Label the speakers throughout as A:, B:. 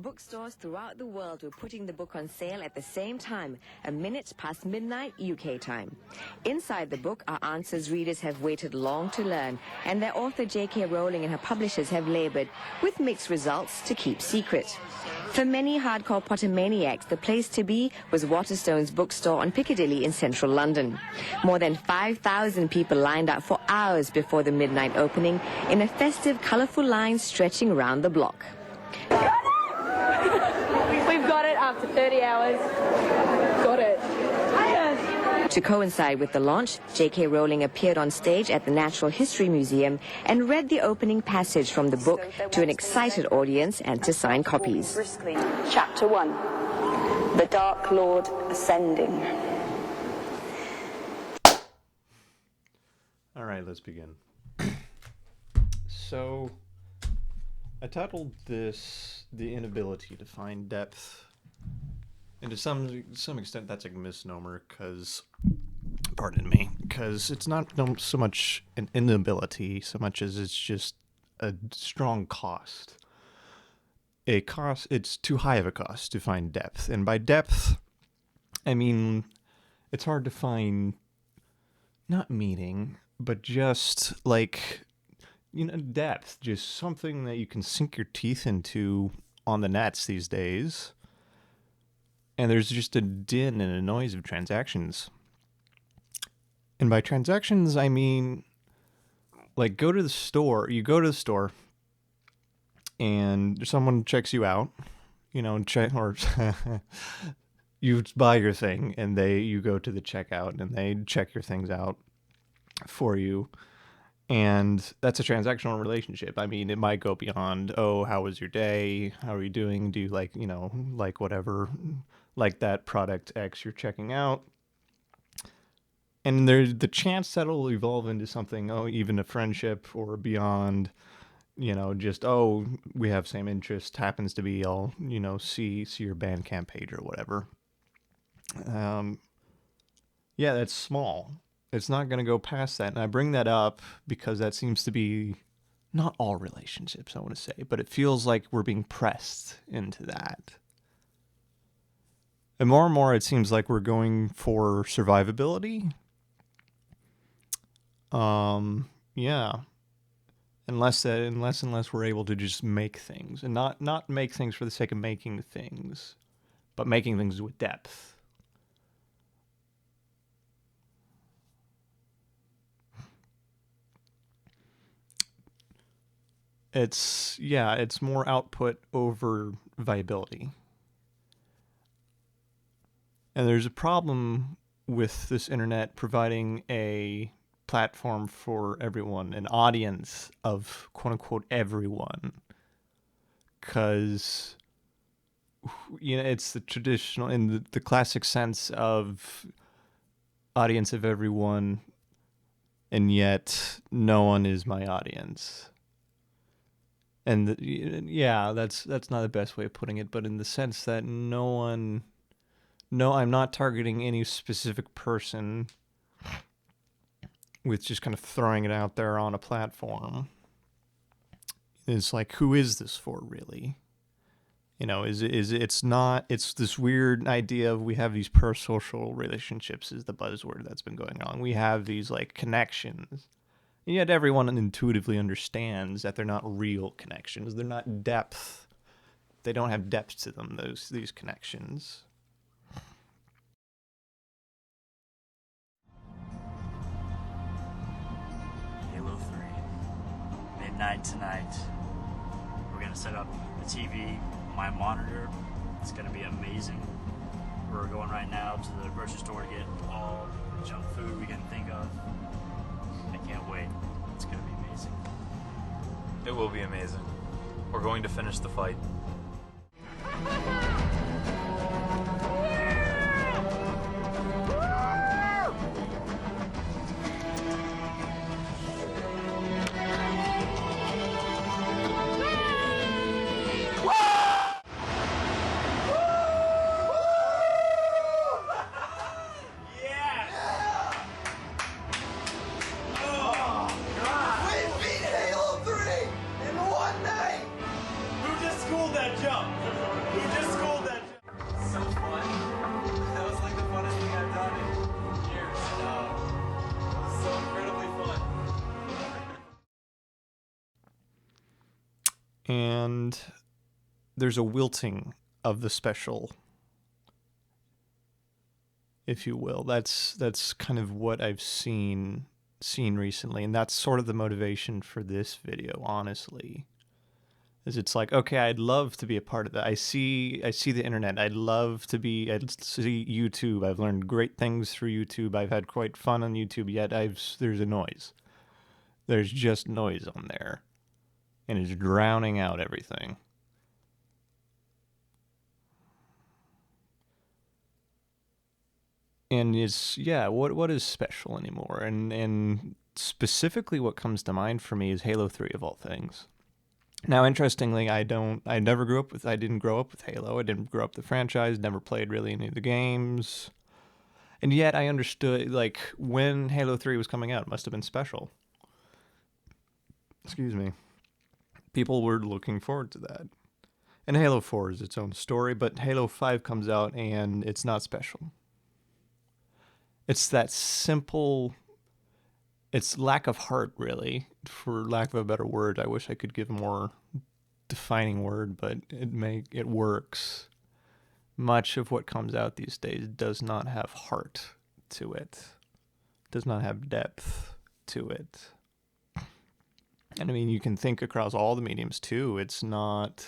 A: Bookstores throughout the world were putting the book on sale at the same time, a minute past midnight UK time. Inside the book are answers readers have waited long to learn, and their author J.K. Rowling and her publishers have labored, with mixed results, to keep secret. For many hardcore Pottermaniacs, the place to be was Waterstone's bookstore on Piccadilly in central London. More than 5,000 people lined up for hours before the midnight opening in a festive, colourful line stretching around the block.
B: We've got it after 30 hours. Got it.
A: To coincide with the launch, J.K. Rowling appeared on stage at the Natural History Museum and read the opening passage from the book to an excited audience and to sign copies.
C: Chapter 1, The Dark Lord Ascending.
D: All right, let's begin. So, I titled this The Inability to Find Depth. And to some extent that's a misnomer, because, pardon me, because it's not so much an inability so much as it's just a strong cost. It's too high of a cost to find depth. And by depth, I mean, it's hard to find, not meaning, but just like, depth, just something that you can sink your teeth into on the nets these days. And there's just a din and a noise of transactions. And by transactions, I mean, like, you go to the store, and someone checks you out, or you buy your thing, and you go to the checkout, and they check your things out for you. And that's a transactional relationship. I mean, it might go beyond, oh, how was your day? How are you doing? Do you like whatever, like that product X you're checking out? And there's the chance that it'll evolve into something, even a friendship or beyond, just, we have same interest, happens to be, I'll, see your Bandcamp page or whatever. Yeah, that's small. It's not going to go past that. And I bring that up because that seems to be not all relationships, I want to say, but it feels like we're being pressed into that. And more, it seems like we're going for survivability. Yeah. Unless we're able to just make things, and not make things for the sake of making things, but making things with depth. It's more output over viability. And there's a problem with this internet providing a platform for everyone, an audience of quote-unquote everyone. Because, it's the traditional, in the classic sense of audience of everyone, and yet no one is my audience. And that's not the best way of putting it, but in the sense that I'm not targeting any specific person with just kind of throwing it out there on a platform. It's like, who is this for, really? It's this weird idea of we have these parasocial relationships is the buzzword that's been going on. We have these like connections. And yet everyone intuitively understands that they're not real connections. They're not depth. They don't have depth to them, these connections.
E: Halo 3. Midnight tonight. We're going to set up the TV, my monitor. It's going to be amazing. We're going right now to the grocery store to get all the junk food we can think of. I can't wait. It's going to be amazing.
F: It will be amazing. We're going to finish the fight.
E: Who just schooled that
D: And there's a wilting of the special, if you will. That's kind of what I've seen recently, and that's sort of the motivation for this video, honestly. Is it's like, okay, I'd love to be a part of that. I see the internet. I'd see YouTube. I've learned great things through YouTube. I've had quite fun on YouTube, yet there's a noise. There's just noise on there. And it's drowning out everything. And what is special anymore? And specifically what comes to mind for me is Halo 3 of all things. Now, interestingly, I didn't grow up with Halo. I didn't grow up the franchise, never played really any of the games. And yet I understood, like, when Halo 3 was coming out, it must have been special. Excuse me. People were looking forward to that. And Halo 4 is its own story, but Halo 5 comes out and it's not special. It's that simple... It's lack of heart, really, for lack of a better word. I wish I could give a more defining word, but it works. Much of what comes out these days does not have heart to it. Does not have depth to it. And I mean, you can think across all the mediums too. It's not...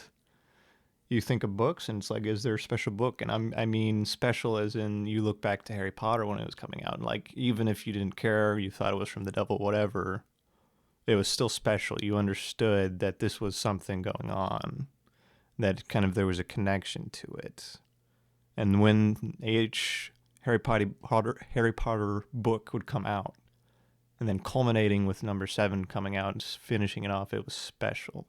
D: You think of books, and it's like, is there a special book? And I mean special as in you look back to Harry Potter when it was coming out, and like, even if you didn't care, you thought it was from the devil, whatever, it was still special. You understood that this was something going on, that kind of there was a connection to it. And when Harry Potter book would come out, and then culminating with number 7 coming out and finishing it off, it was special.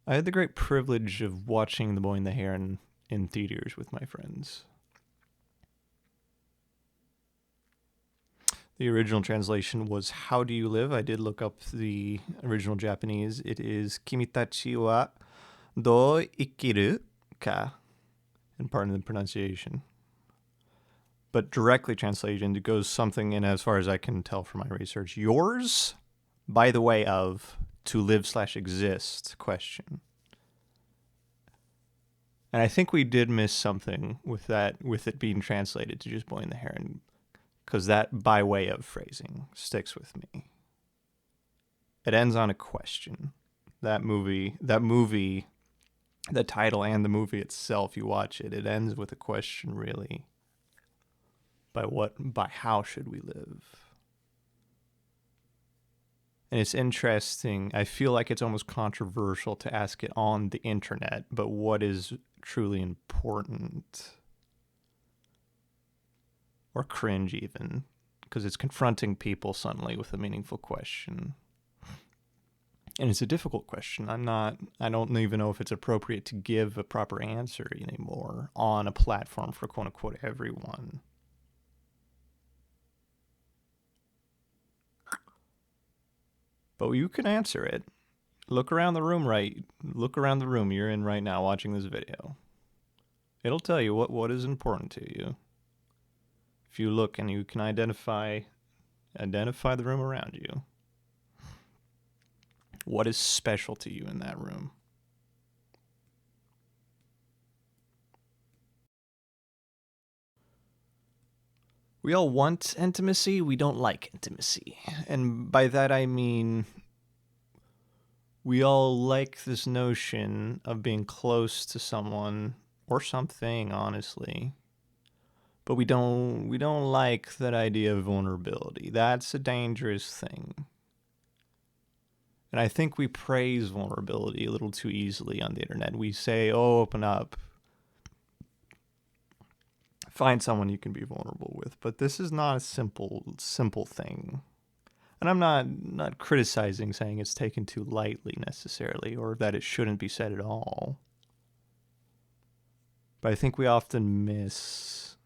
D: I had the great privilege of watching The Boy and the Heron in theaters with my friends. The original translation was How Do You Live? I did look up the original Japanese. It is Kimitachi wa do ikiru ka, and pardon the pronunciation. But directly translated, it goes something in, as far as I can tell from my research, yours by the way of to live/exist question. And I think we did miss something with that, with it being translated to just Boy and the Heron, because that by way of phrasing sticks with me. It ends on a question. That movie, the title and the movie itself, you watch it, it ends with a question, really. By how should we live? And it's interesting. I feel like it's almost controversial to ask it on the internet, but what is truly important? Or cringe even, because it's confronting people suddenly with a meaningful question. And it's a difficult question. I don't even know if it's appropriate to give a proper answer anymore on a platform for quote unquote everyone. But you can answer it. Look around the room you're in right now watching this video. It'll tell you what is important to you. If you look and you can identify the room around you. What is special to you in that room? We all want intimacy, we don't like intimacy. And by that I mean we all like this notion of being close to someone or something, honestly. But we don't like that idea of vulnerability. That's a dangerous thing. And I think we praise vulnerability a little too easily on the internet. We say, oh, open up. Find someone you can be vulnerable with. But this is not a simple thing. And I'm not criticizing saying it's taken too lightly necessarily, or that it shouldn't be said at all. But I think we often miss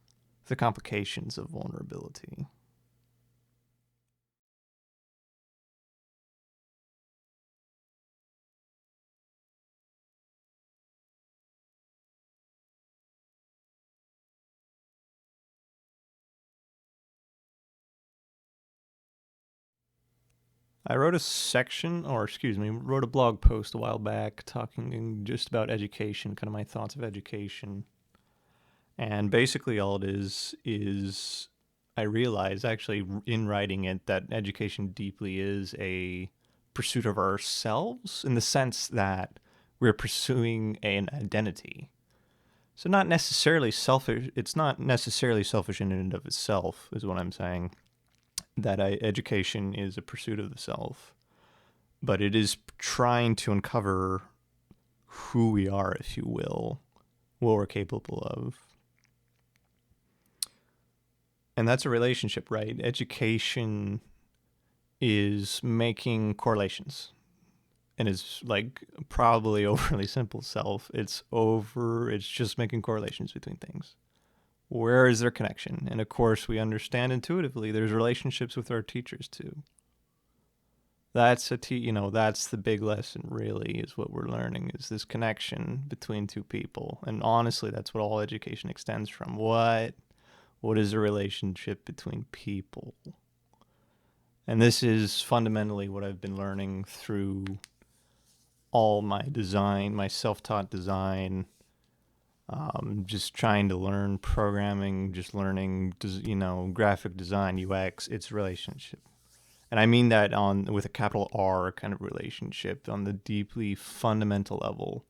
D: the complications of vulnerability. I wrote a blog post a while back talking just about education, kind of my thoughts of education. And basically all it is I realized actually in writing it that education deeply is a pursuit of ourselves in the sense that we're pursuing an identity. So not necessarily selfish. It's not necessarily selfish in and of itself, is what I'm saying. That education is a pursuit of the self, but it is trying to uncover who we are, if you will, what we're capable of. And that's a relationship, right? Education is making correlations. And it's like probably overly simple self. It's just making correlations between things. Where is their connection? And of course, we understand intuitively there's relationships with our teachers too. That's that's the big lesson really, is what we're learning, is this connection between two people. And honestly, that's what all education extends from. What is a relationship between people? And this is fundamentally what I've been learning through all my design, my self-taught design, just trying to learn programming, just learning, graphic design, UX. It's relationship. And I mean that with a capital R kind of relationship on the deeply fundamental level.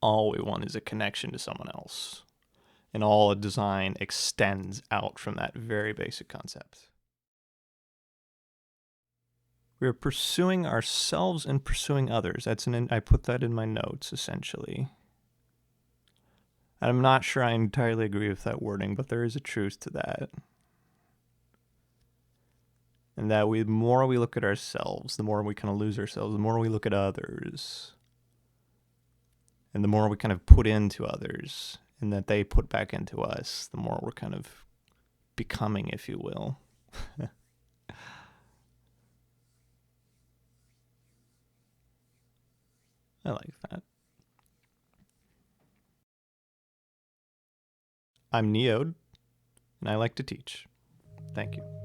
D: All we want is a connection to someone else. And all design extends out from that very basic concept. We're pursuing ourselves and pursuing others. I put that in my notes, essentially. I'm not sure I entirely agree with that wording, but there is a truth to that. And that the more we look at ourselves, the more we kind of lose ourselves, the more we look at others, and the more we kind of put into others, and that they put back into us, the more we're kind of becoming, if you will. I like that. I'm Neode, and I like to teach. Thank you.